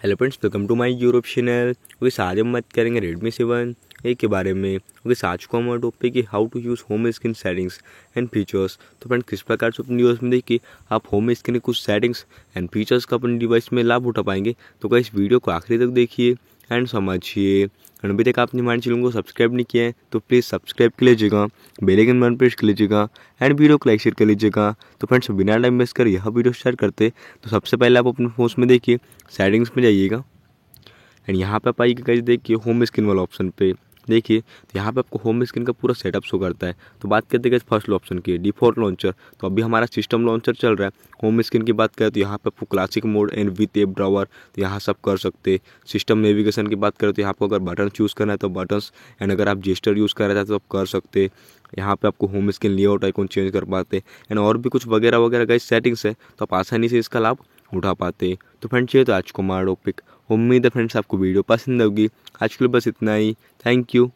Hello friends, welcome to my YouTube channel. Okay, आज हम बात करेंगे Redmi 7A के बारे में। ओके, आज को हमारा टॉपिक है how to use home screen settings and features. तो फ्रेंड्स, किस प्रकार से अपनी यूज़ में देखिए आप होम स्क्रीन के कुछ सेटिंग्स एंड फीचर्स का अपने डिवाइस में लाभ उठा पाएंगे। तो क्या इस वीडियो को आखिरी तक देखिए एंड समझिए। एंड अभी तक आपने हमारे चैनल को सब्सक्राइब नहीं किया है तो प्लीज़ सब्सक्राइब कर लीजिएगा, बेल आइकन बटन प्रेस कर लीजिएगा एंड वीडियो को लाइक शेयर कर लीजिएगा। तो फ्रेंड्स, बिना टाइम वेस्ट कर यह वीडियो स्टार्ट करते। तो सबसे पहले आप अपने फोन में देखिए सेटिंग्स में जाइएगा एंड यहाँ पे आप आइए गाइस, देखिए होम स्क्रीन वाला ऑप्शन पे देखिए। तो यहाँ पे आपको होम स्क्रीन का पूरा सेटअप शो करता है। तो बात करते हैं फर्स्ट ऑप्शन की, डिफॉल्ट लॉन्चर। तो अभी हमारा सिस्टम लॉन्चर चल रहा है। होम स्क्रीन की बात करें तो यहाँ पे आपको classic mode and with app drawer, तो यहाँ सब कर सकते। सिस्टम नेविगेशन की बात करें तो यहाँ पर अगर बटन चूज़ करना है तो बटन्स, एंड अगर आप जेस्टर यूज़ करना चाहते तो आप कर सकते। यहाँ पे आपको home screen layout icon change कर पाते एंड और भी कुछ वगैरह वगैरह गाइस सेटिंग्स है, तो आप आसानी से इसका लाभ उठा पाते। तो फ्रेंड्स, ये तो आज को हमारा टॉपिक। उम्मीद है फ्रेंड्स आपको वीडियो पसंद होगी। आज के लिए बस इतना ही। Thank you.